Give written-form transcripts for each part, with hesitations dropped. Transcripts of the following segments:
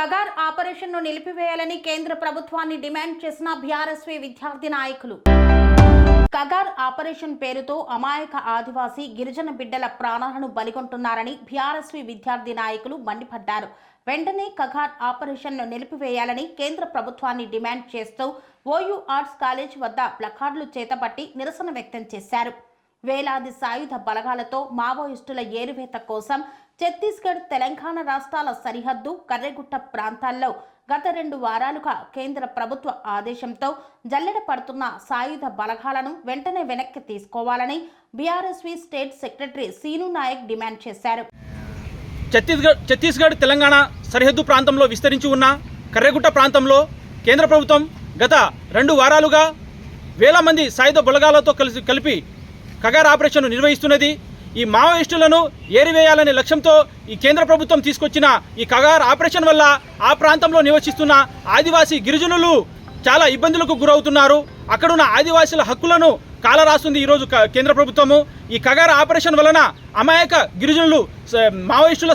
కగార్ ఆపరేషన్ను నిలిపివేయాలని కేంద్ర ప్రభుత్వాన్ని డిమాండ్ చేసిన బీఆర్ఎస్వీ విద్యార్థి నాయకులు. కగార్ ఆపరేషన్ పేరుతో అమాయక ఆదివాసీ గిరిజన బిడ్డల ప్రాణాలను బలిగొంటున్నారని బీఆర్ఎస్వీ విద్యార్థి నాయకులు మండిపడ్డారు. వెంటనే కగార్ ఆపరేషన్ను నిలిపివేయాలని కేంద్ర ప్రభుత్వాన్ని డిమాండ్ చేస్తూ ఓయూ ఆర్ట్స్ కాలేజ్ వద్ద ప్లకార్డులు చేతబట్టి నిరసన వ్యక్తం చేశారు. వేలాది సాయుధ బలగాలతో మావోయిస్టుల ఏరువేత కోసం ఛత్తీస్గఢ్, తెలంగాణ రాష్ట్రాల సరిహద్దు కర్రెగుట్ట ప్రాంతాల్లో గత 2 వారాలుగా కేంద్ర ప్రభుత్వ ఆదేశంతో జల్లెడ పడుతున్న సాయుధ బలగాలను వెంటనే వెనక్కి తీసుకోవాలని BRSV state secretary Seenu Naik డిమాండ్ చేశారు. ఛత్తీస్గఢ్, తెలంగాణ సరిహద్దు ప్రాంతంలో విస్తరించి ఉన్న కర్రెగుట్ట ప్రాంతంలో కేంద్ర ప్రభుత్వం గత 2 వారాలుగా వేల మంది సాయుధ బలగాలతో కలిపి కగార్ ఆపరేషన్ నిర్వహిస్తున్నది. ఈ మావోయిస్టులను ఏరివేయాలనే లక్ష్యంతో ఈ కేంద్ర ప్రభుత్వం తీసుకొచ్చిన ఈ కగార్ ఆపరేషన్ వల్ల ఆ ప్రాంతంలో నివసిస్తున్న ఆదివాసీ గిరిజనులు చాలా ఇబ్బందులకు గురవుతున్నారు. అక్కడున్న ఆదివాసీల హక్కులను కాలరాస్తుంది ఈరోజు కేంద్ర ప్రభుత్వము. ఈ కగార్ ఆపరేషన్ వలన అమాయక గిరిజనులు మావోయిస్టుల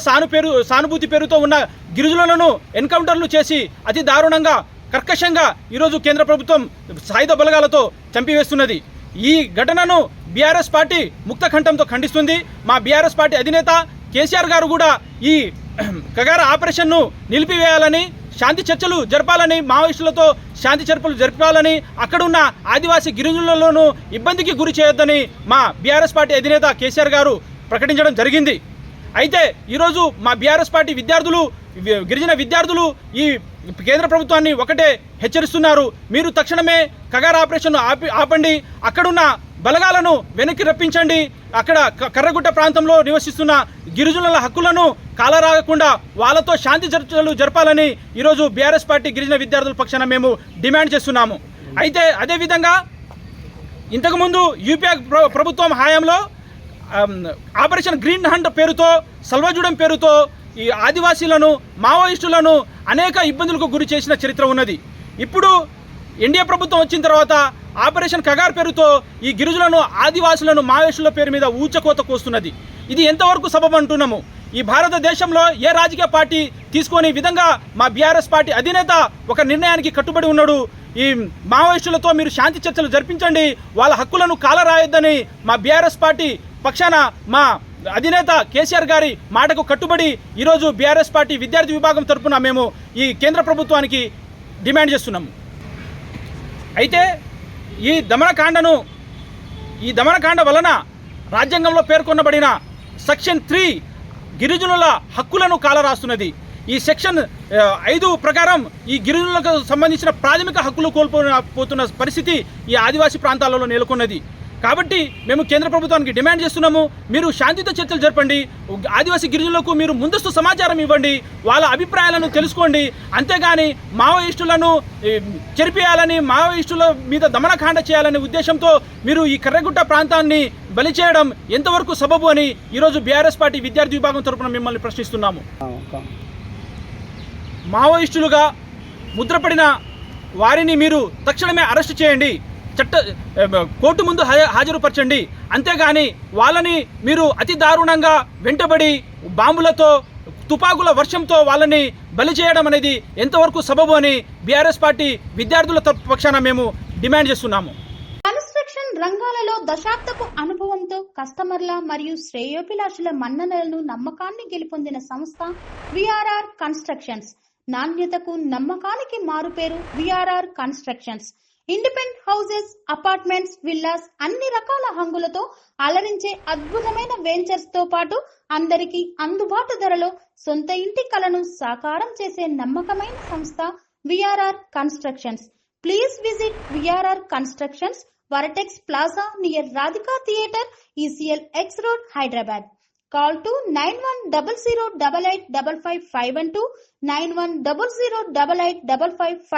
సానుభూతి పేరుతో ఉన్న గిరిజనులను ఎన్కౌంటర్లు చేసి అతి దారుణంగా కర్కశంగా ఈరోజు కేంద్ర ప్రభుత్వం సాయుధ బలగాలతో చంపివేస్తున్నది. ఈ ఘటనను బీఆర్ఎస్ పార్టీ ముక్తకంఠంతో ఖండిస్తుంది. మా బీఆర్ఎస్ పార్టీ అధినేత కేసీఆర్ గారు కూడా ఈ కగార్ ఆపరేషన్ను నిలిపివేయాలని, శాంతి చర్చలు జరపాలని, మావోయిస్టులతో శాంతి చర్చలు జరపాలని, అక్కడున్న ఆదివాసీ గిరిజనులలోనూ ఇబ్బందికి గురి చేయొద్దని మా బీఆర్ఎస్ పార్టీ అధినేత కేసీఆర్ గారు ప్రకటించడం జరిగింది. అయితే ఈరోజు మా బీఆర్ఎస్ పార్టీ విద్యార్థులు, గిరిజన విద్యార్థులు ఈ కేంద్ర ప్రభుత్వాన్ని ఒకటే హెచ్చరిస్తున్నారు. మీరు తక్షణమే కగార్ ఆపరేషన్ ఆపండి, అక్కడున్న బలగాలను వెనక్కి రప్పించండి, అక్కడ కర్రగుట్ట ప్రాంతంలో నివసిస్తున్న గిరిజనుల హక్కులను కాలరాగకుండా వాళ్ళతో శాంతి చర్చలు జరపాలని ఈరోజు బీఆర్ఎస్ పార్టీ గిరిజన విద్యార్థుల పక్షాన మేము డిమాండ్ చేస్తున్నాము. అయితే అదేవిధంగా ఇంతకుముందు యూపీఏ ప్రభుత్వం హయాంలో ఆపరేషన్ గ్రీన్ హంట్ పేరుతో, సల్వజూడం పేరుతో ఈ ఆదివాసీలను, మావోయిస్టులను అనేక ఇబ్బందులకు గురి చేసిన చరిత్ర ఉన్నది. ఇప్పుడు ఎన్డీఏ ప్రభుత్వం వచ్చిన తర్వాత ఆపరేషన్ కగార్ పేరుతో ఈ గిరిజనులను, ఆదివాసులను మావోయిస్టుల పేరు మీద ఊచకోత కోస్తున్నది. ఇది ఎంతవరకు సబబు అంటున్నాము? ఈ భారతదేశంలో ఏ రాజకీయ పార్టీ తీసుకొని విధంగా మా బీఆర్ఎస్ పార్టీ అధినేత ఒక నిర్ణయానికి కట్టుబడి ఉన్నాడు. ఈ మావోయిస్టులతో మీరు శాంతి చర్చలు జరిపించండి, వాళ్ళ హక్కులను కాలరాయొద్దని మా బీఆర్ఎస్ పార్టీ పక్షాన మా అధినేత కేసీఆర్ గారి మాటకు కట్టుబడి ఈరోజు బీఆర్ఎస్ పార్టీ విద్యార్థి విభాగం తరఫున మేము ఈ కేంద్ర ప్రభుత్వానికి డిమాండ్ చేస్తున్నాము. అయితే ఈ దమనకాండ వలన రాజ్యాంగంలో పేర్కొనబడిన సెక్షన్ 3 గిరిజనుల హక్కులను కాలరాస్తున్నది. ఈ సెక్షన్ 5 ప్రకారం ఈ గిరిజనులకు సంబంధించిన ప్రాథమిక హక్కులు కోల్పోతున్న పరిస్థితి ఈ ఆదివాసీ ప్రాంతాలలో నెలకొన్నది. కాబట్టి మేము కేంద్ర ప్రభుత్వానికి డిమాండ్ చేస్తున్నాము, మీరు శాంతితో చర్చలు జరపండి, ఆదివాసీ గిరిజనులకు మీరు ముందస్తు సమాచారం ఇవ్వండి, వాళ్ళ అభిప్రాయాలను తెలుసుకోండి. అంతేగాని మావోయిస్టులను చెరిపేయాలని, మావోయిస్టుల మీద దమనకాండ చేయాలనే ఉద్దేశంతో మీరు ఈ కర్రెగుట్ట ప్రాంతాన్ని బలి చేయడం ఎంతవరకు సబబు అని ఈరోజు బీఆర్ఎస్ పార్టీ విద్యార్థి విభాగం తరఫున మిమ్మల్ని ప్రశ్నిస్తున్నాము. మావోయిస్టులుగా ముద్రపడిన వారిని మీరు తక్షణమే అరెస్టు చేయండి, కోర్టు ముందు హాజరుపరచండి. అంతేగాని వాళ్ళని మీరు అతి దారుణంగా వెంటబడి బాంబులతో, తుపాకుల వర్షంతో వాళ్ళని బలి చేయడం అనేది ఎంతవరకు సబబు అని బీఆర్ఎస్ పార్టీ విద్యార్థుల పక్షాన మేము డిమాండ్ చేస్తున్నాము. కన్స్ట్రక్షన్ రంగాలలో దశాబ్దపు అనుభవంతో కస్టమర్ల మరియు శ్రేయోభిలాషుల మన్ననలను, నమ్మకాన్ని గెలుపొందిన సంస్థ వీఆర్ఆర్ కన్స్ట్రక్షన్స్. నాణ్యతకు, నమ్మకానికి మారుపేరు VRR constructions. Independent houses, apartments, villas అన్ని రకాల హంగులతో అలరించే అద్భుతమైన వెంచర్స్ తో పాటు అందరికీ అందుబాటు ధరలో సొంత ఇంటి కలను సాకారం చేసే నమ్మకమైన సంస్థ VRR constructions. Please visit VRR constructions, Vertex plaza near Radhika theatre, ECL X Road, Hyderabad. Call to 910088555512, 9100885555.